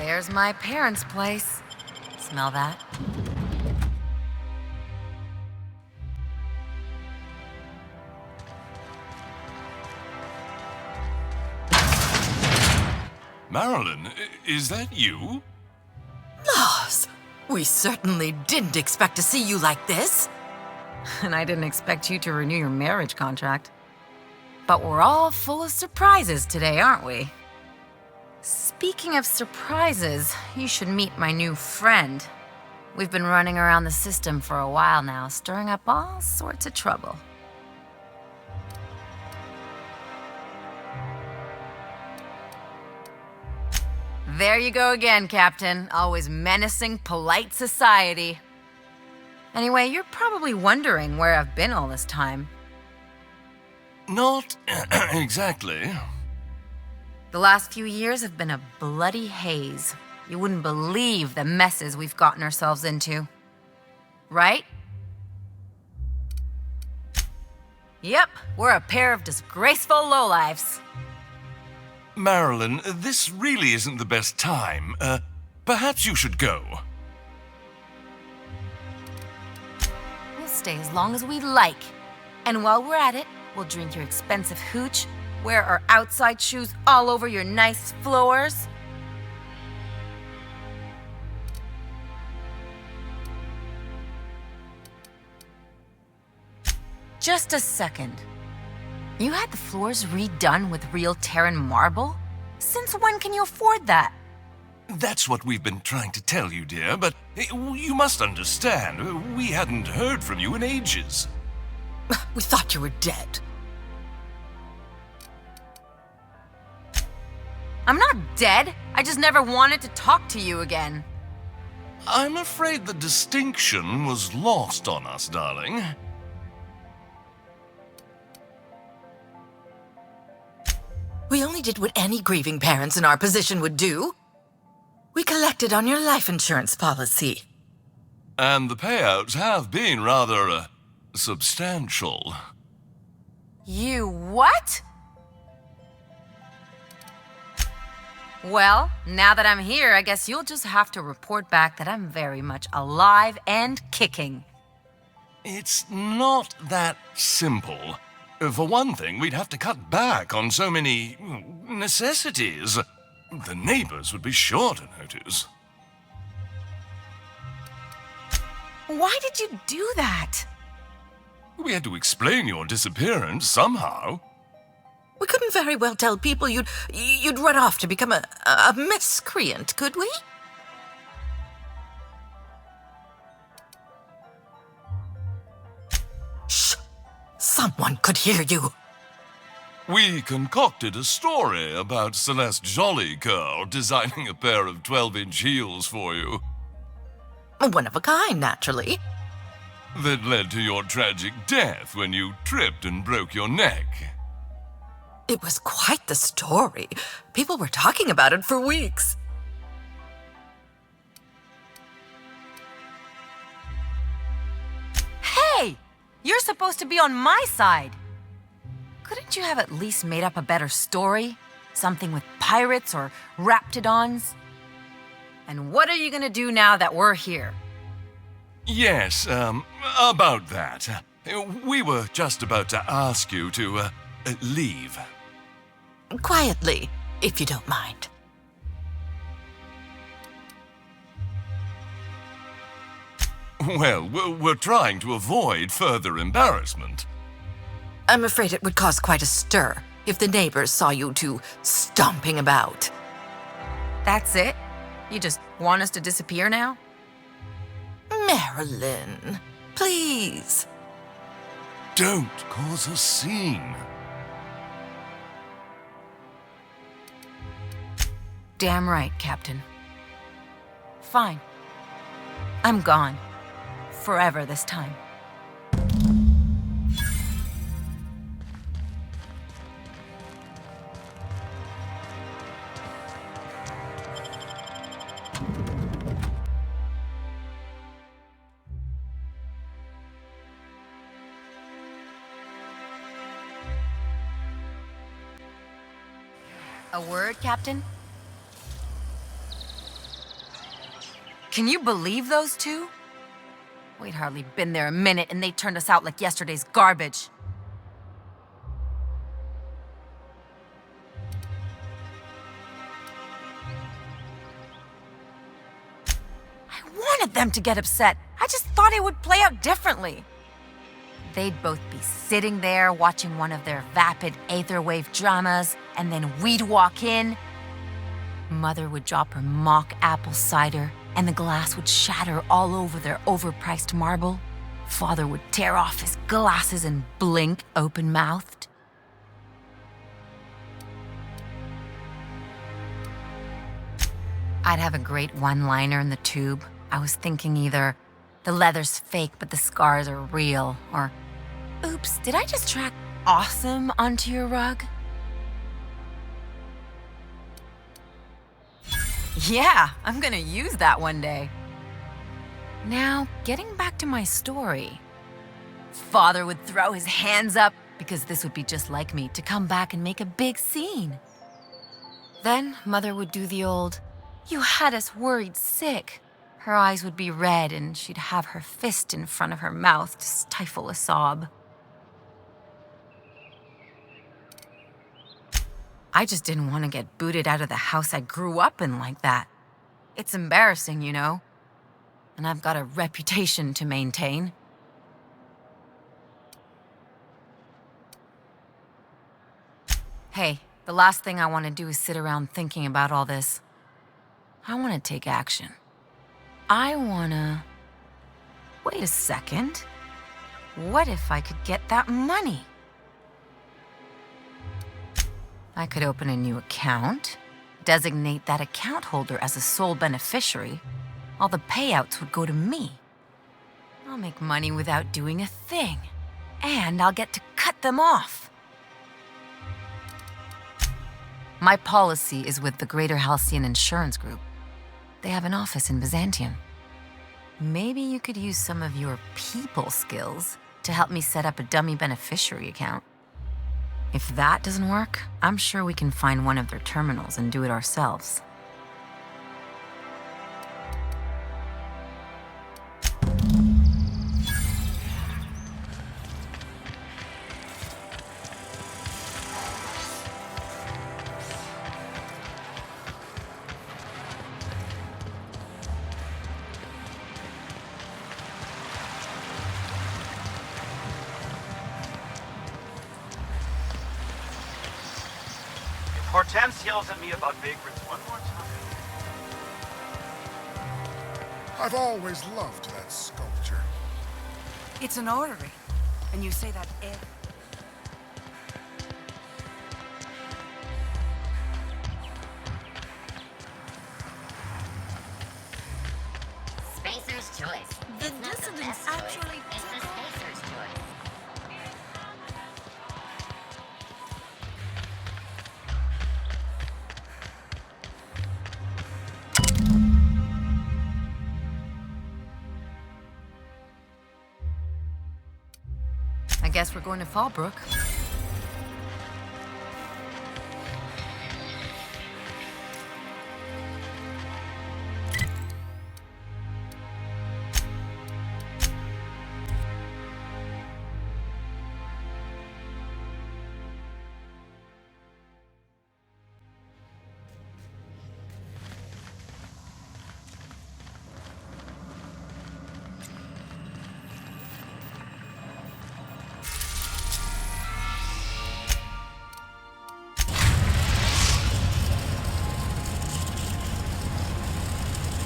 There's my parents' place. Smell that? Marilyn, is that you? Laws, we certainly didn't expect to see you like this. And I didn't expect you to renew your marriage contract. But we're all full of surprises today, aren't we? Speaking of surprises, you should meet my new friend. We've been running around the system for a while now, stirring up all sorts of trouble. There you go again, Captain. Always menacing polite society. Anyway, you're probably wondering where I've been all this time. Not exactly. The last few years have been a bloody haze. You wouldn't believe the messes we've gotten ourselves into. Right? Yep, we're a pair of disgraceful lowlifes. Marilyn, this really isn't the best time. Perhaps you should go. We'll stay as long as we like. And while we're at it, we'll drink your expensive hooch, wear our outside shoes all over your nice floors. Just a second. You had the floors redone with real Terran marble? Since when can you afford that? That's what we've been trying to tell you, dear, but you must understand, we hadn't heard from you in ages. We thought you were dead. I'm not dead. I just never wanted to talk to you again. I'm afraid the distinction was lost on us, darling. We only did what any grieving parents in our position would do. We collected on your life insurance policy. And the payouts have been rather, substantial. You what? Well, now that I'm here, I guess you'll just have to report back that I'm very much alive and kicking. It's not that simple. For one thing, we'd have to cut back on so many necessities. The neighbors would be sure to notice. Why did you do that? We had to explain your disappearance somehow. We couldn't very well tell people you'd run off to become a miscreant, could we? Shh! Someone could hear you. We concocted a story about Celeste Jollycurl designing a pair of 12-inch heels for you. One of a kind, naturally. That led to your tragic death when you tripped and broke your neck. It was quite the story. People were talking about it for weeks. Hey! You're supposed to be on my side. Couldn't you have at least made up a better story? Something with pirates or raptidons? And what are you gonna do now that we're here? Yes, about that. We were just about to ask you to, leave. Quietly, if you don't mind. Well, we're trying to avoid further embarrassment. I'm afraid it would cause quite a stir if the neighbors saw you two stomping about. That's it? You just want us to disappear now? Marilyn, please. Don't cause a scene. Damn right, Captain. Fine. I'm gone. Forever this time. A word, Captain? Can you believe those two? We'd hardly been there a minute and they turned us out like yesterday's garbage. I wanted them to get upset. I just thought it would play out differently. They'd both be sitting there watching one of their vapid aetherwave dramas, and then we'd walk in. Mother would drop her mock apple cider, and the glass would shatter all over their overpriced marble. Father would tear off his glasses and blink open-mouthed. I'd have a great one-liner in the tube. I was thinking either, the leather's fake but the scars are real, or, oops, did I just track awesome onto your rug? Yeah, I'm gonna use that one day. Now, getting back to my story. Father would throw his hands up because this would be just like me to come back and make a big scene. Then Mother would do the old, "You had us worried sick." Her eyes would be red and she'd have her fist in front of her mouth to stifle a sob. I just didn't want to get booted out of the house I grew up in like that. It's embarrassing, you know. And I've got a reputation to maintain. Hey, the last thing I want to do is sit around thinking about all this. I want to take action. I want to... Wait a second. What if I could get that money? I could open a new account, designate that account holder as a sole beneficiary. All the payouts would go to me. I'll make money without doing a thing. And I'll get to cut them off. My policy is with the Greater Halcyon Insurance Group. They have an office in Byzantium. Maybe you could use some of your people skills to help me set up a dummy beneficiary account. If that doesn't work, I'm sure we can find one of their terminals and do it ourselves. Hortense yells at me about vagrants one more time. I've always loved that sculpture. It's an orrery, and you say that every... Spacer's choice. The It's not the dissidents best choice, actually it's the spacer's choice. I guess we're going to Fallbrook.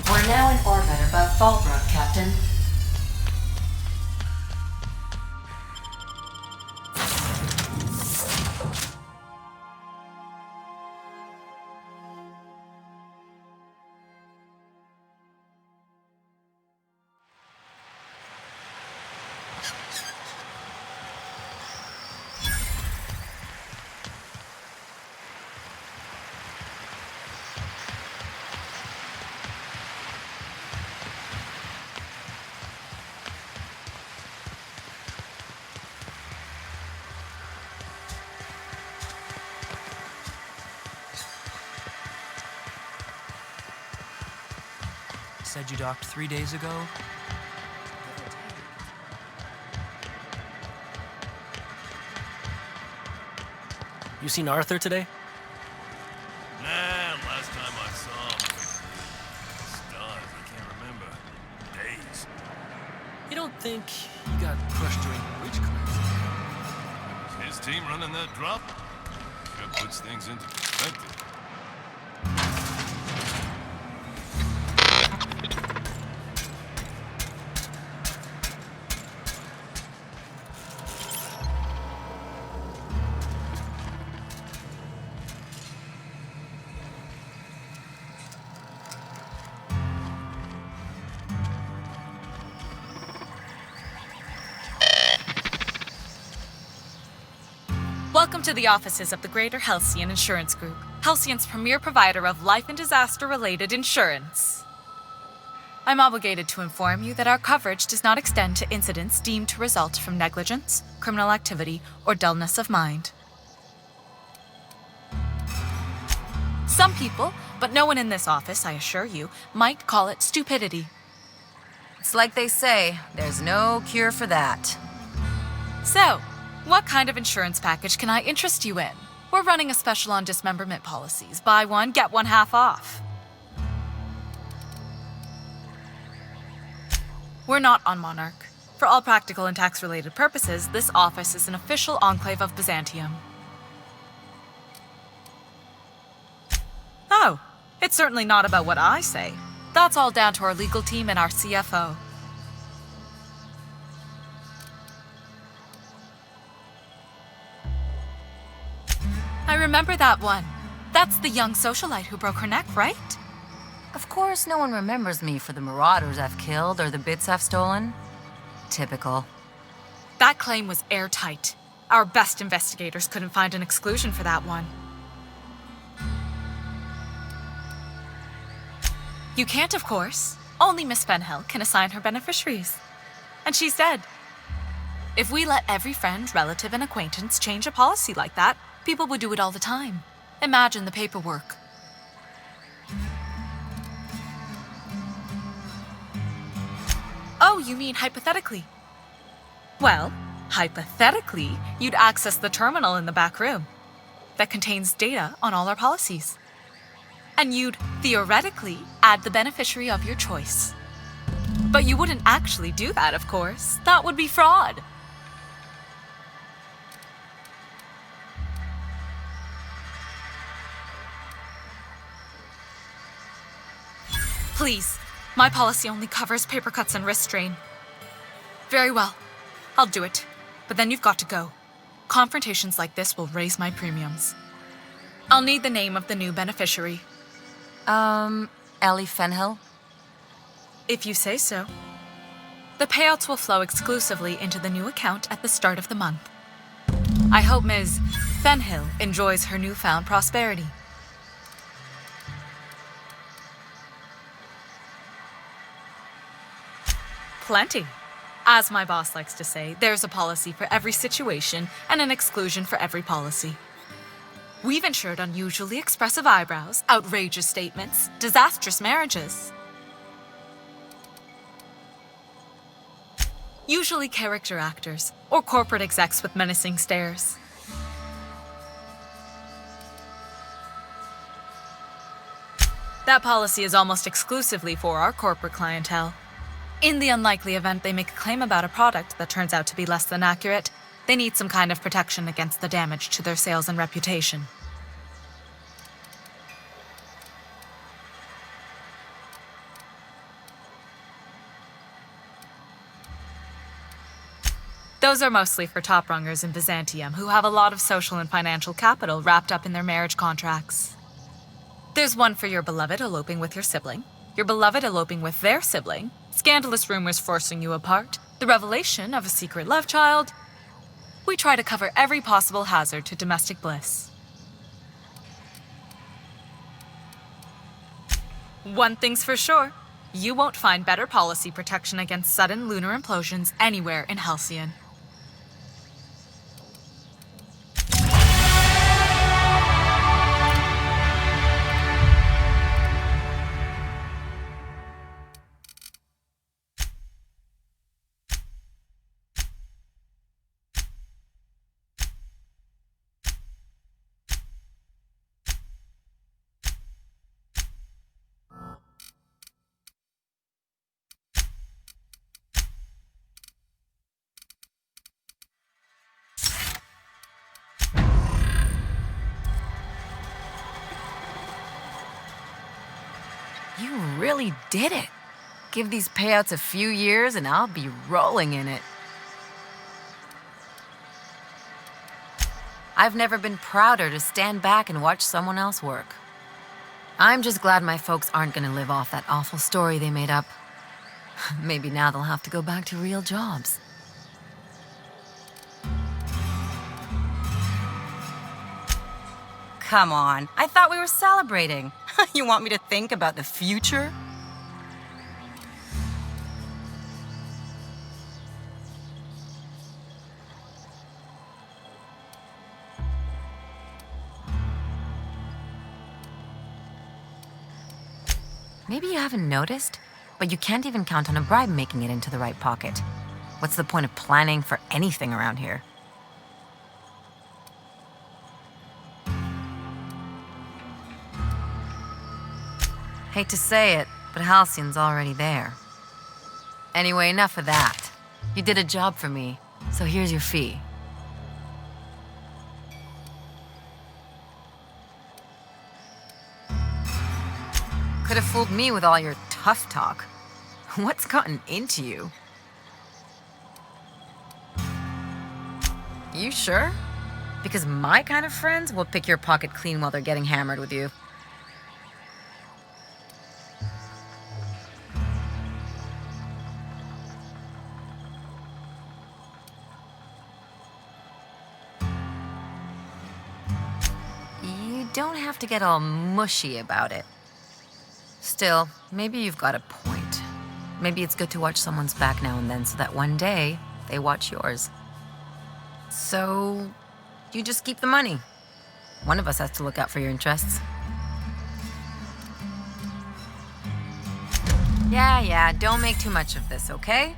We're now in orbit above Fallbrook, Captain. said you docked 3 days ago. You seen Arthur today? Nah, last time I saw him was stars. I can't remember. Days. You don't think he got crushed during the bridge collapse? Was his team running that drop? Sure puts things into perspective. Welcome to the offices of the Greater Halcyon Insurance Group, Halcyon's premier provider of life and disaster-related insurance. I'm obligated to inform you that our coverage does not extend to incidents deemed to result from negligence, criminal activity, or dullness of mind. Some people, but no one in this office, I assure you, might call it stupidity. It's like they say, there's no cure for that. So, what kind of insurance package can I interest you in? We're running a special on dismemberment policies. Buy one, get one half off. We're not on Monarch. For all practical and tax-related purposes, this office is an official enclave of Byzantium. Oh, it's certainly not about what I say. That's all down to our legal team and our CFO. I remember that one. That's the young socialite who broke her neck, right? Of course, no one remembers me for the marauders I've killed or the bits I've stolen. Typical. That claim was airtight. Our best investigators couldn't find an exclusion for that one. You can't, of course. Only Miss Fenhill can assign her beneficiaries. And she's dead. If we let every friend, relative, and acquaintance change a policy like that, people would do it all the time. Imagine the paperwork. Oh, you mean hypothetically? Well, hypothetically, you'd access the terminal in the back room that contains data on all our policies. And you'd, theoretically, add the beneficiary of your choice. But you wouldn't actually do that, of course. That would be fraud. Please, my policy only covers paper cuts and wrist strain. Very well, I'll do it, but then you've got to go. Confrontations like this will raise my premiums. I'll need the name of the new beneficiary. Ellie Fenhill? If you say so. The payouts will flow exclusively into the new account at the start of the month. I hope Ms. Fenhill enjoys her newfound prosperity. Plenty. As my boss likes to say, there's a policy for every situation and an exclusion for every policy. We've insured unusually expressive eyebrows, outrageous statements, disastrous marriages. Usually character actors or corporate execs with menacing stares. That policy is almost exclusively for our corporate clientele. In the unlikely event they make a claim about a product that turns out to be less than accurate, they need some kind of protection against the damage to their sales and reputation. Those are mostly for top-rungers in Byzantium who have a lot of social and financial capital wrapped up in their marriage contracts. There's one for your beloved eloping with your sibling, your beloved eloping with their sibling, scandalous rumors forcing you apart, the revelation of a secret love child. We try to cover every possible hazard to domestic bliss. One thing's for sure, you won't find better policy protection against sudden lunar implosions anywhere in Halcyon. You really did it. Give these payouts a few years and I'll be rolling in it. I've never been prouder to stand back and watch someone else work. I'm just glad my folks aren't gonna live off that awful story they made up. Maybe now they'll have to go back to real jobs. Come on, I thought we were celebrating. You want me to think about the future? Maybe you haven't noticed, but you can't even count on a bribe making it into the right pocket. What's the point of planning for anything around here? Hate to say it, but Halcyon's already there. Anyway, enough of that. You did a job for me, so here's your fee. Could have fooled me with all your tough talk. What's gotten into you? You sure? Because my kind of friends will pick your pocket clean while they're getting hammered with you. You don't have to get all mushy about it. Still, maybe you've got a point. Maybe it's good to watch someone's back now and then so that one day they watch yours. So, you just keep the money. One of us has to look out for your interests. Yeah, don't make too much of this, okay?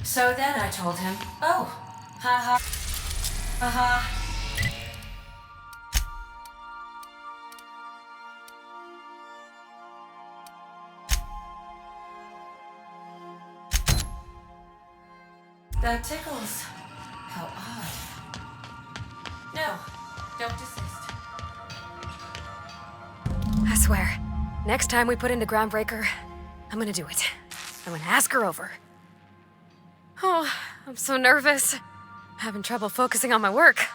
So then I told him, oh, haha, haha. That tickles. How odd. No, don't desist. I swear, next time we put into Groundbreaker, I'm gonna do it. I'm gonna ask her over. Oh, I'm so nervous. Having trouble focusing on my work.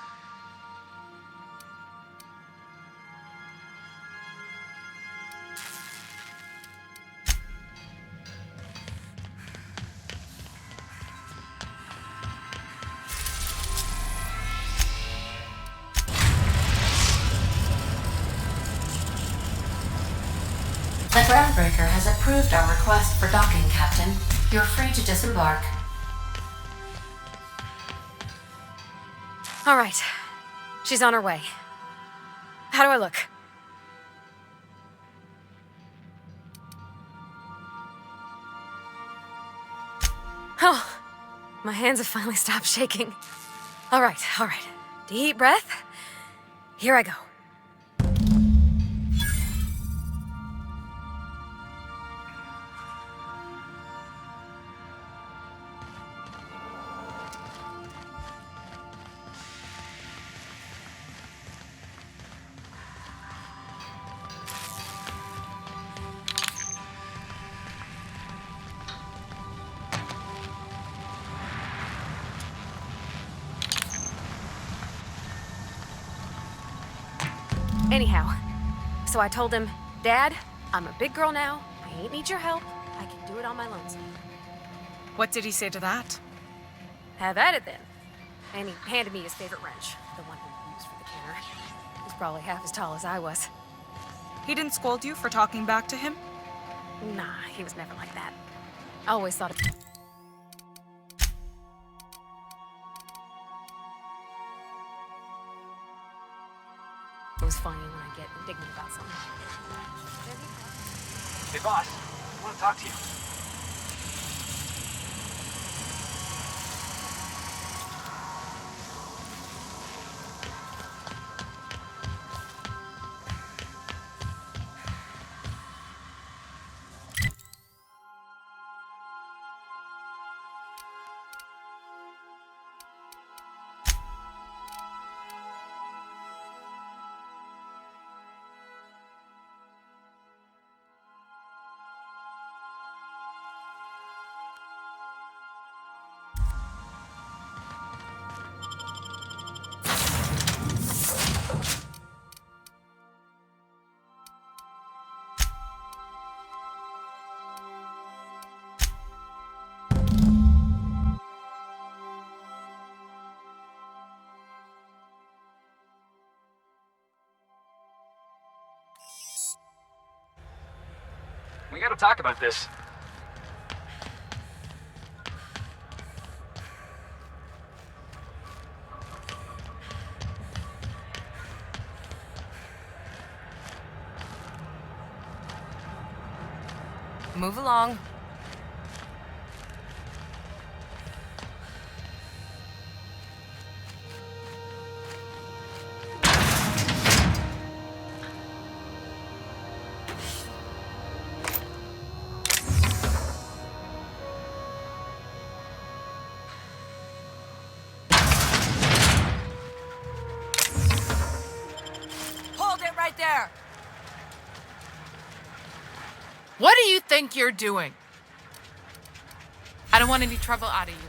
The Groundbreaker has approved our request for docking, Captain. You're free to disembark. All right. She's on her way. How do I look? Oh, my hands have finally stopped shaking. All right. Deep breath. Here I go. Anyhow, so I told him, Dad, I'm a big girl now. I ain't need your help. I can do it on my lonesome. What did he say to that? Have at it then. And he handed me his favorite wrench, the one he used for the canner. He's probably half as tall as I was. He didn't scold you for talking back to him? Nah, he was never like that. I always thought of... It was funny when I get indignant about something. Hey, boss. I want to talk to you. We gotta talk about this. Move along. Hold it right there. What do you think you're doing? I don't want any trouble out of you.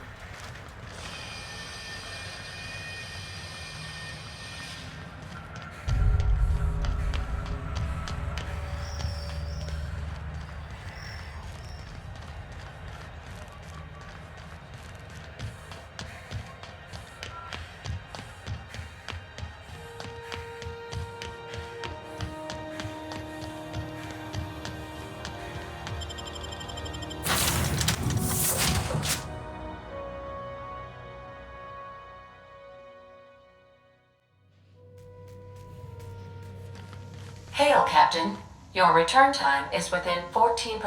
Hail, Captain. Your return time is within 14%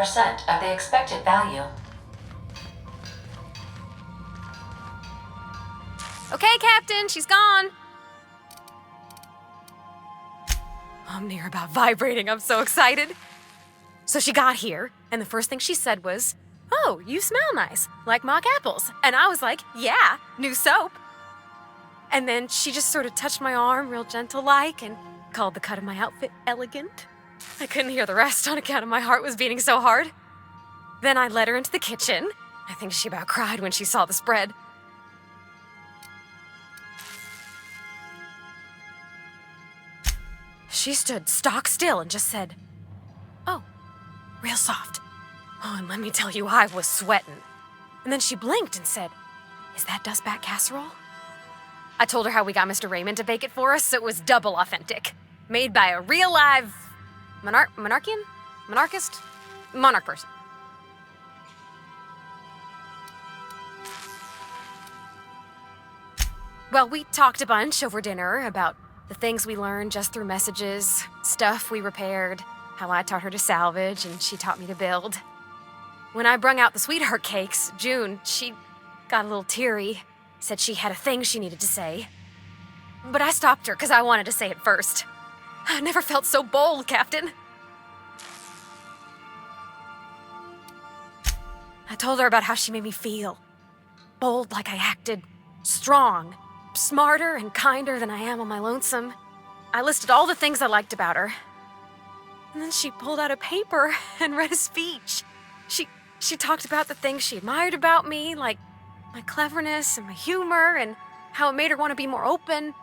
of the expected value. Okay, Captain, she's gone. I'm near about vibrating. I'm so excited. So she got here, and the first thing she said was, "Oh, you smell nice, like mock apples." And I was like, "Yeah, new soap." And then she just sort of touched my arm real gentle-like and called the cut of my outfit elegant. I couldn't hear the rest on account of my heart was beating so hard. Then I led her into the kitchen. I think she about cried when she saw the spread. She stood stock still and just said, "Oh, real soft." Oh, and let me tell you, I was sweating. And then she blinked and said, "Is that dustbat casserole?" I told her how we got Mr. Raymond to bake it for us, so it was double authentic. Made by a real live monarch person. Well, we talked a bunch over dinner about the things we learned just through messages, stuff we repaired, how I taught her to salvage and she taught me to build. When I brung out the sweetheart cakes, June, she got a little teary, said she had a thing she needed to say. But I stopped her because I wanted to say it first. I never felt so bold, Captain. I told her about how she made me feel. Bold like I acted, strong, smarter and kinder than I am on my lonesome. I listed all the things I liked about her. And then she pulled out a paper and read a speech. She talked about the things she admired about me, like my cleverness and my humor, and how it made her want to be more open.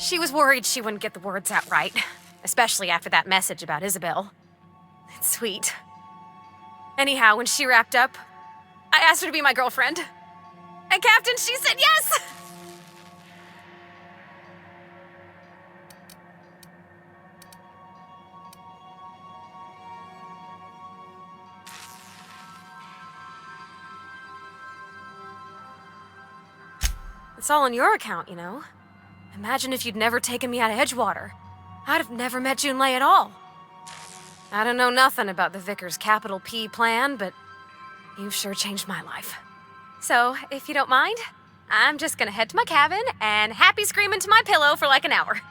She was worried she wouldn't get the words out right, especially after that message about Isabel. It's sweet. Anyhow, when she wrapped up, I asked her to be my girlfriend. And Captain, she said yes! It's all on your account, you know. Imagine if you'd never taken me out of Edgewater. I'd have never met Junlei at all. I don't know nothing about the Vickers capital P plan, but you've sure changed my life. So, if you don't mind, I'm just gonna head to my cabin and happy scream into my pillow for like an hour.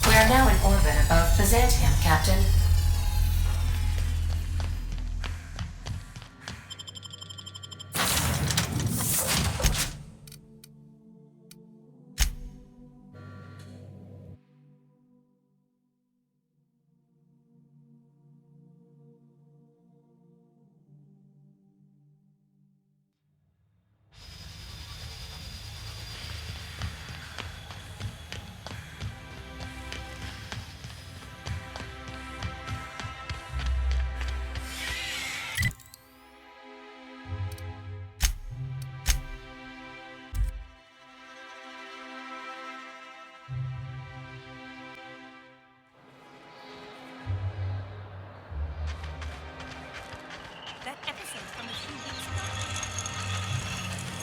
We are now in orbit above Byzantium, Captain.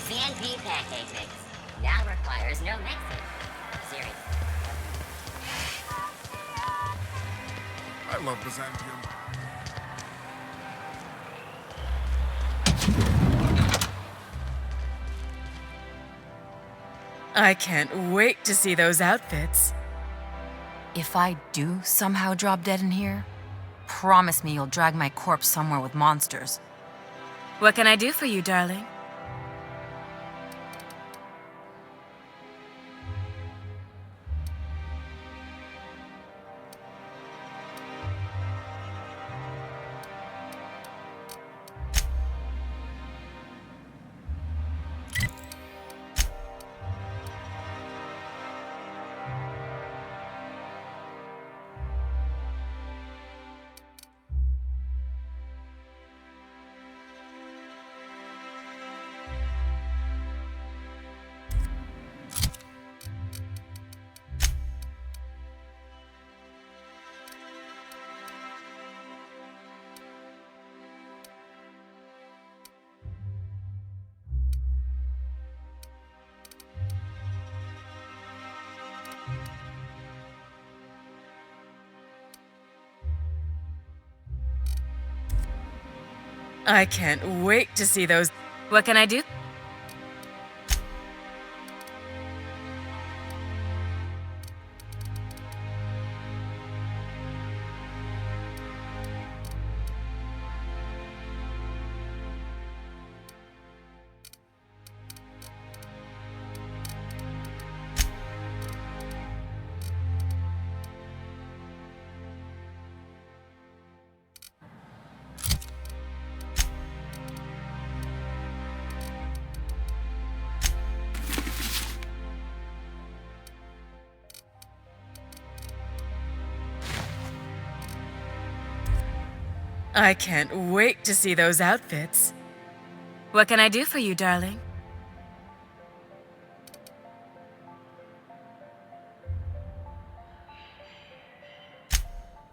CNP pancake mix. Now requires no mixing. Seriously. I love Byzantium. I can't wait to see those outfits. If I do somehow drop dead in here, promise me you'll drag my corpse somewhere with monsters. What can I do for you, darling? I can't wait to see those. What can I do? I can't wait to see those outfits. What can I do for you, darling?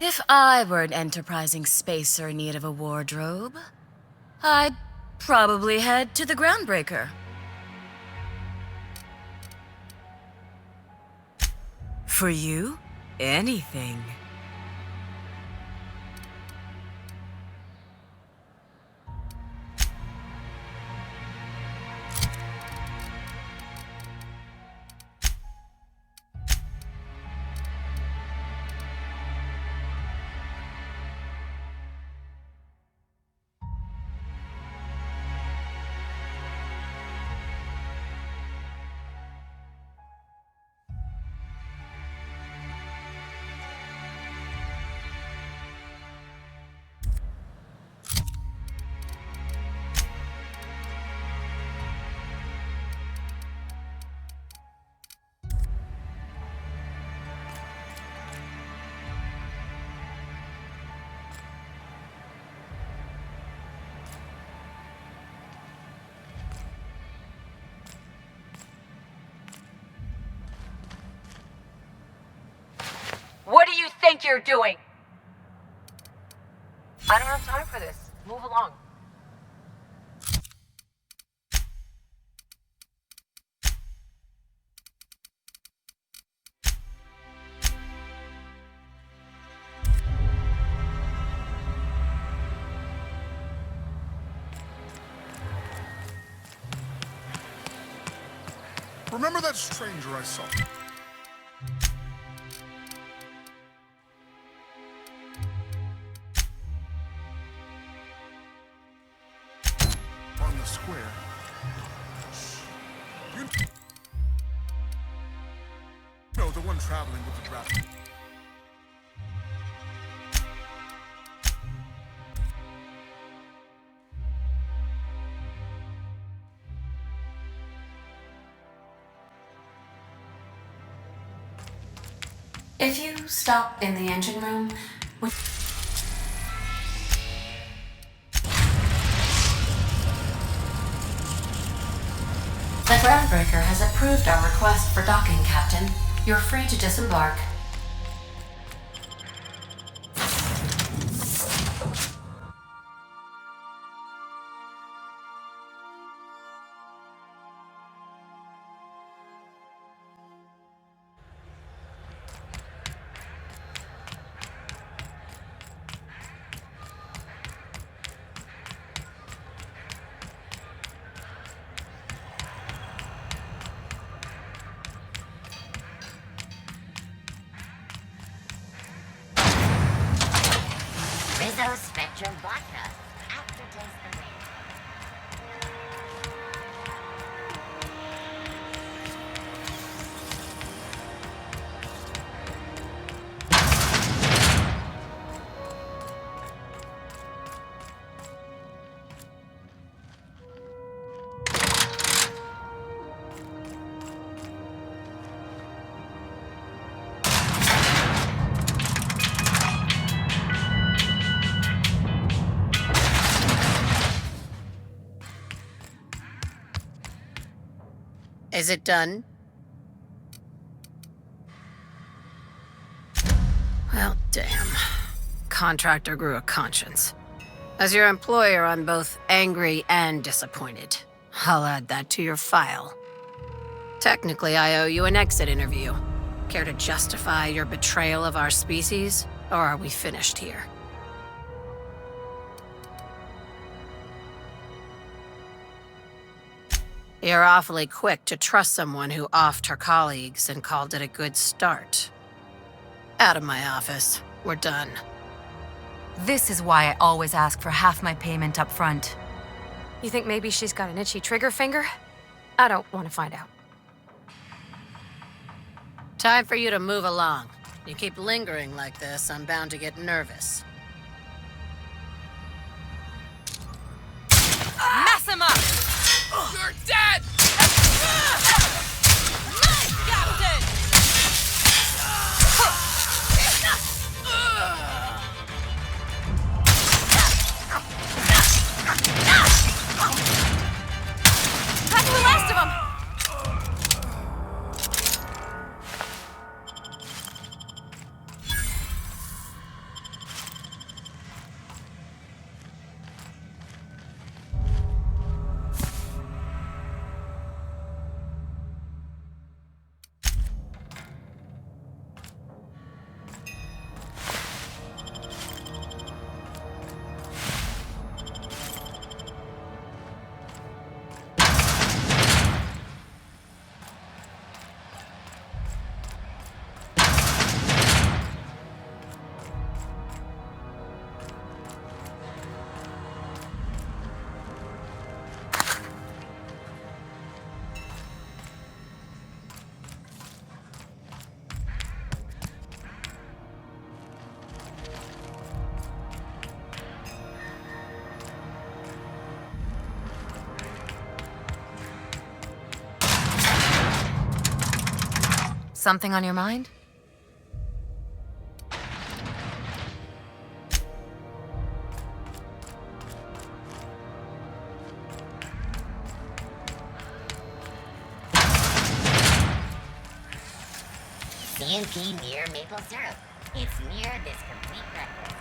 If I were an enterprising spacer in need of a wardrobe, I'd probably head to the Groundbreaker. For you, anything. What do you think you're doing? I don't have time for this. Move along. Remember that stranger I saw? On the square. You know, the one traveling with the draft. If you stop in the engine room, the Groundbreaker has approved our request for docking, Captain. You're free to disembark. Spectrum vodka. Aftertaste amazing. Is it done? Well, damn. Contractor grew a conscience. As your employer, I'm both angry and disappointed. I'll add that to your file. Technically, I owe you an exit interview. Care to justify your betrayal of our species, or are we finished here? You're awfully quick to trust someone who offed her colleagues and called it a good start. Out of my office. We're done. This is why I always ask for half my payment up front. You think maybe she's got an itchy trigger finger? I don't want to find out. Time for you to move along. You keep lingering like this, I'm bound to get nervous. Mess him up! You're dead! Nice, Captain! Back to the rest of them! Something on your mind? CMP near maple syrup. It's near this complete breakfast.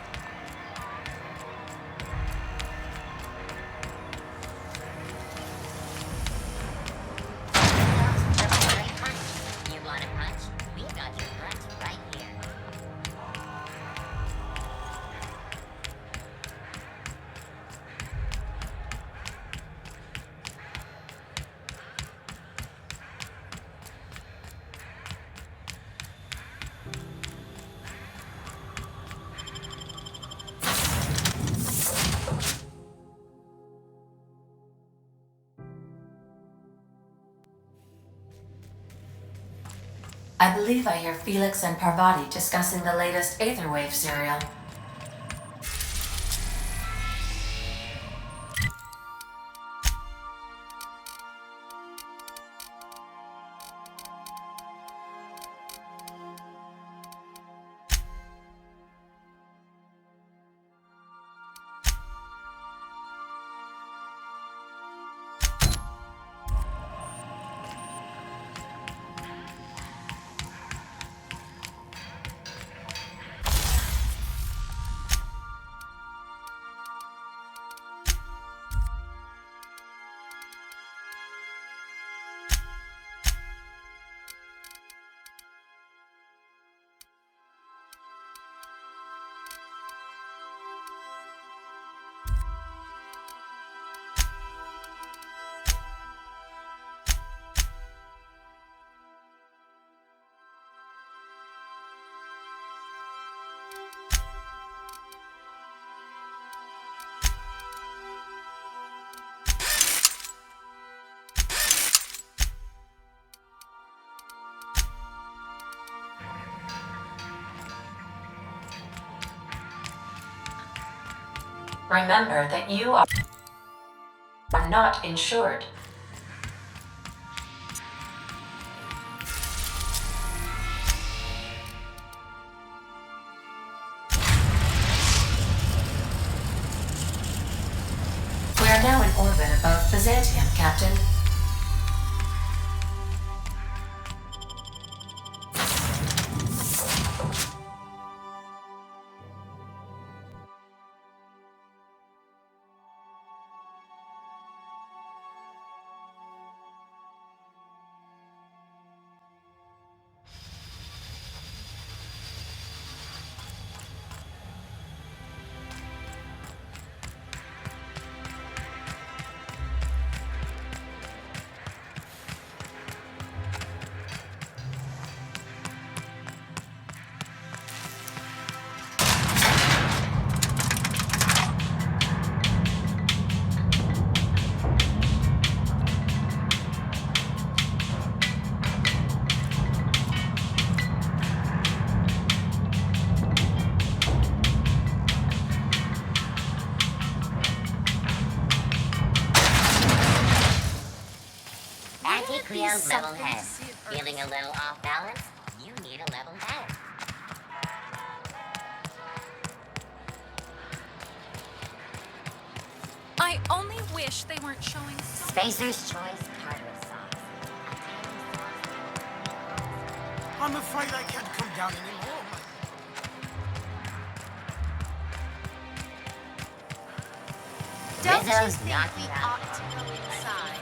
You want a punch? We've got your punch right here. I believe I hear Felix and Parvati discussing the latest Aetherwave serial. Remember that you are not insured. We are now in orbit above Byzantium, Captain. Level head. Feeling a little off balance? You need a level head. I only wish they weren't showing so Spacer's Choice hardware sauce. I'm afraid I can't come down anymore. Don't you Rizzo's think knocking we out ought to go inside?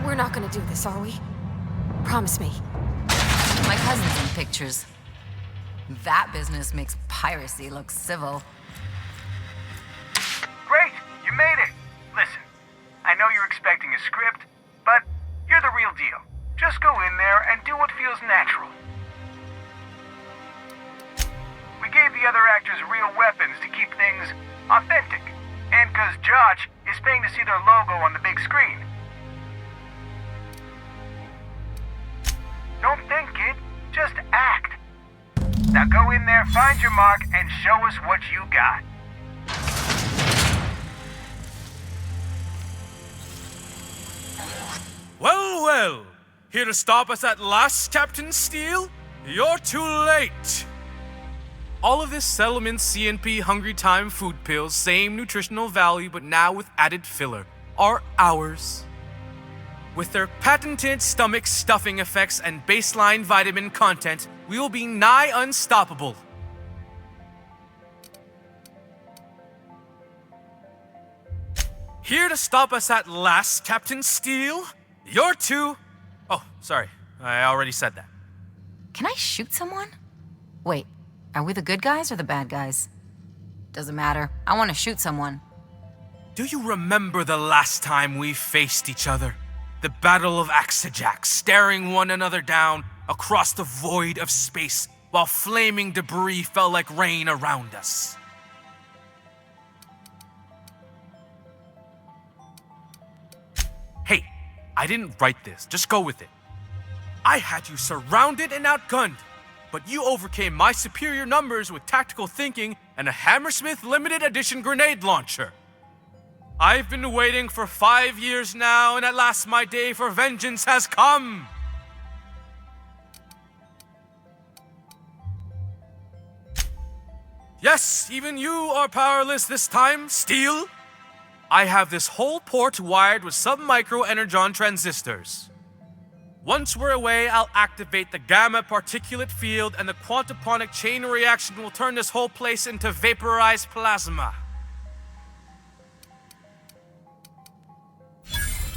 We're not gonna do this, are we? Promise me. My cousin's in pictures. That business makes piracy look civil. Great! You made it! Listen, I know you're expecting a script, but you're the real deal. Just go in there and do what feels natural. We gave real weapons to keep things authentic. And because Josh is paying to see their logo on the big screen. Don't think, kid. Just act. Now go in there, find your mark, and show us what you got. Well, well. Here to stop us at last, Captain Steele? You're too late. All of this Settlement CNP Hungry Time food pills, same nutritional value but now with added filler, are ours. With their patented stomach stuffing effects and baseline vitamin content, we will be nigh unstoppable. Here to stop us at last, Captain Steele? You're too... Oh, sorry. I already said that. Can I shoot someone? Wait, are we the good guys or the bad guys? Doesn't matter. I want to shoot someone. Do you remember the last time we faced each other? The Battle of Axejack, staring one another down across the void of space while flaming debris fell like rain around us. Hey, I didn't write this. Just go with it. I had you surrounded and outgunned, but you overcame my superior numbers with tactical thinking and a Hammersmith limited edition grenade launcher. I've been waiting for 5 years now, and at last my day for vengeance has come. Yes, even you are powerless this time, Steel. I have this whole port wired with sub-micro energon transistors. Once we're away, I'll activate the gamma particulate field and the quantaponic chain reaction will turn this whole place into vaporized plasma.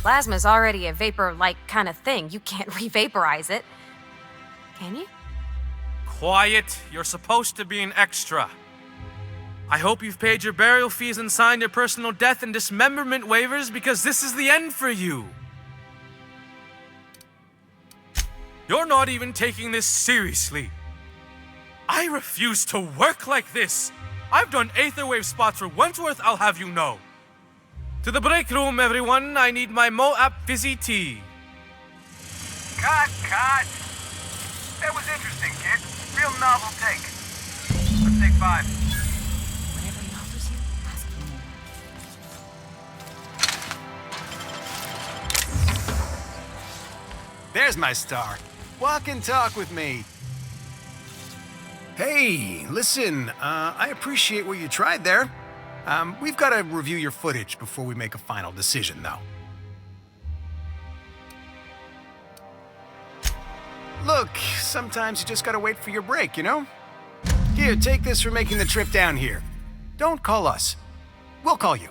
Plasma's already a vapor-like kind of thing. You can't re-vaporize it. Can you? Quiet. You're supposed to be an extra. I hope you've paid your burial fees and signed your personal death and dismemberment waivers because this is the end for you. You're not even taking this seriously. I refuse to work like this. I've done Aetherwave spots for Wentworth, I'll have you know. To the break room, everyone. I need my Moab fizzy tea. Cut. That was interesting, kid. Real novel take. Let's take 5. Whatever he offers you, ask for more. There's my star. Walk and talk with me. Hey, listen, I appreciate what you tried there. We've got to review your footage before we make a final decision, though. Look, sometimes you just gotta wait for your break, you know? Here, take this for making the trip down here. Don't call us. We'll call you.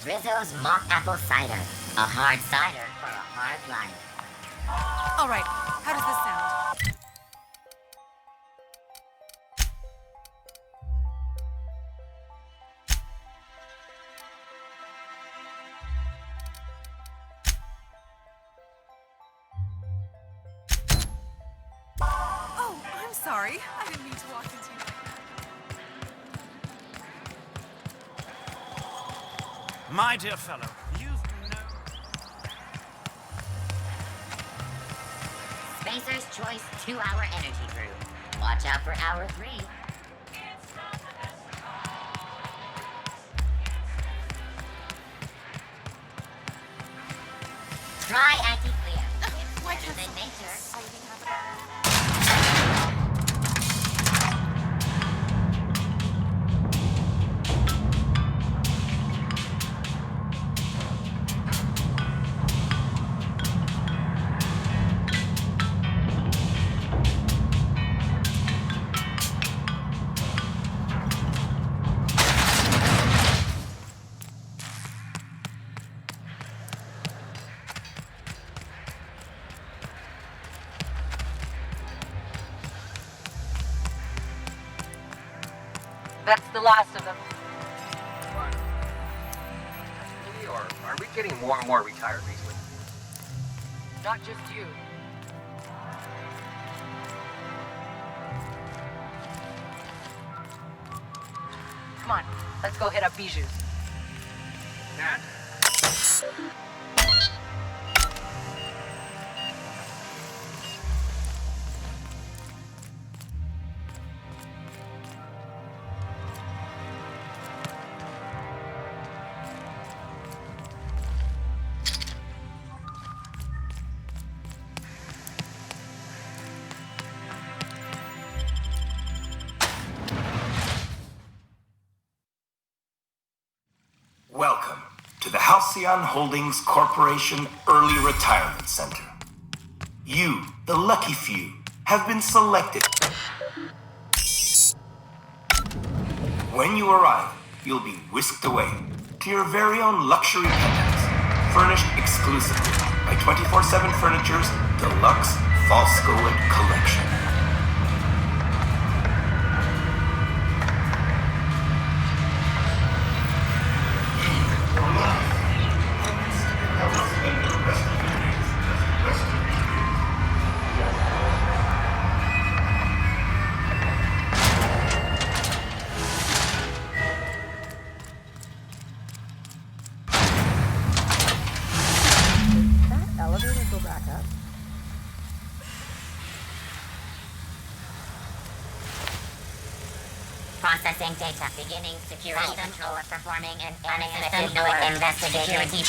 Rizzo's mock apple cider. A hard cider for a hard life. All right, how does this sound? Oh, I'm sorry. I didn't mean to walk into you. My dear fellow, Spacer's Choice 2-hour energy brew. Watch out for hour 3. Try anti-clear. Why It's can't in nature. That's the last of them. Or are we getting more and more retired recently? Not just you. Come on, let's go hit up Bijou's. Dad? Welcome to the Halcyon Holdings Corporation Early Retirement Center. You, the lucky few, have been selected. When you arrive, you'll be whisked away to your very own luxury penthouse, furnished exclusively by 24/7 Furniture's Deluxe Falscoed Collection. Processing data. Beginning security control. Performing an unassisted investigation.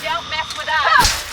Don't mess with us!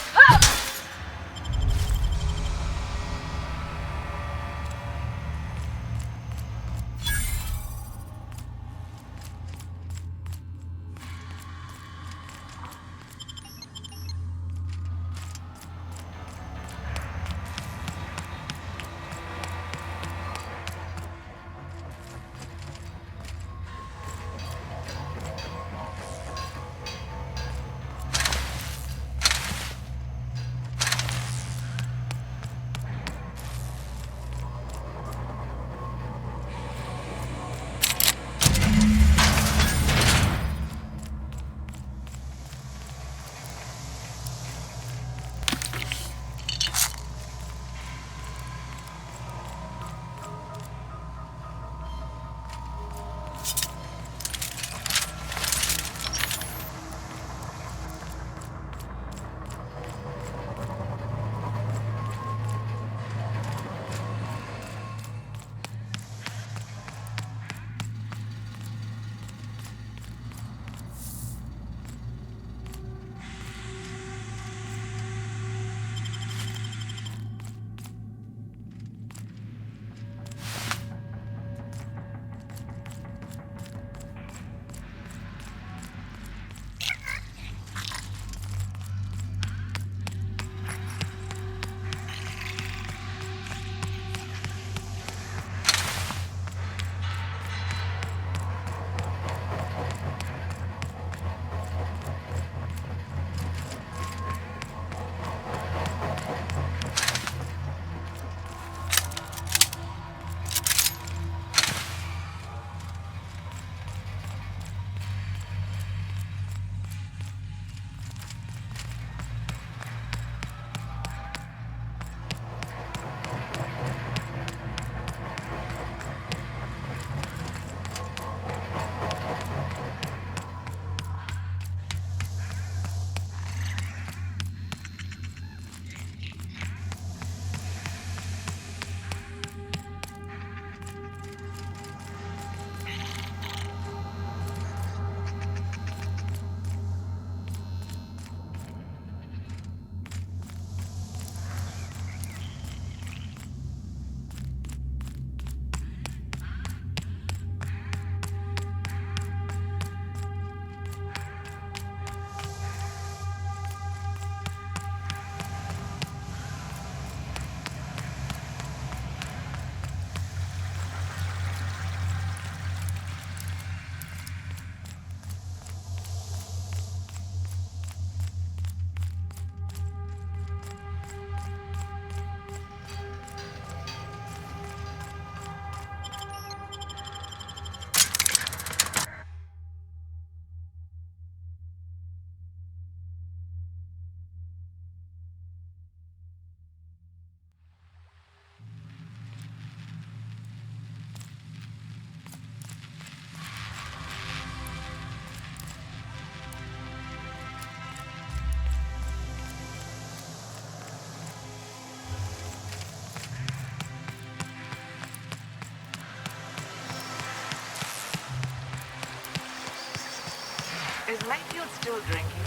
Is Mayfield still drinking?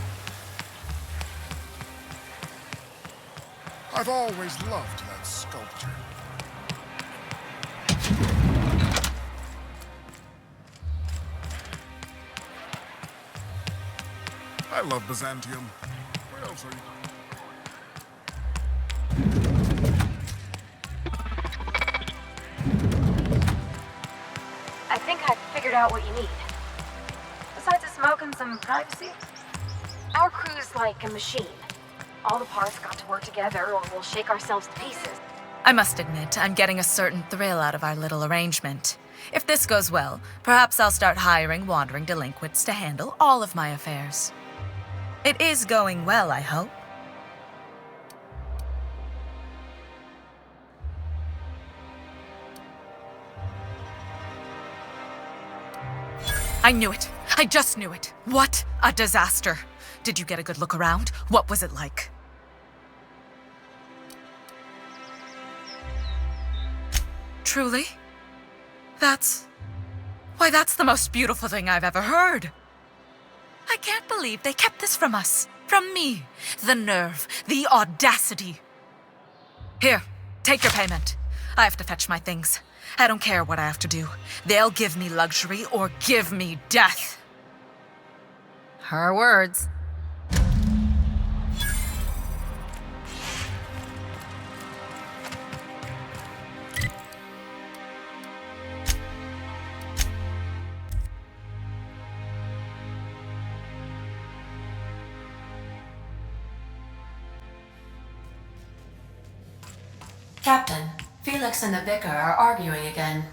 I've always loved that sculpture. I love Byzantium. Where else are you? I think I've figured out what you need. Besides a smoke and some privacy, our crew's like a machine. All the parts got to work together or we'll shake ourselves to pieces. I must admit, I'm getting a certain thrill out of our little arrangement. If this goes well, perhaps I'll start hiring wandering delinquents to handle all of my affairs. It is going well, I hope. I knew it. I just knew it. What a disaster. Did you get a good look around? What was it like? Truly? Why, that's the most beautiful thing I've ever heard. I can't believe they kept this from us. From me. The nerve. The audacity. Here, take your payment. I have to fetch my things. I don't care what I have to do. They'll give me luxury or give me death. Her words. Captain, Felix and the Vicar are arguing again.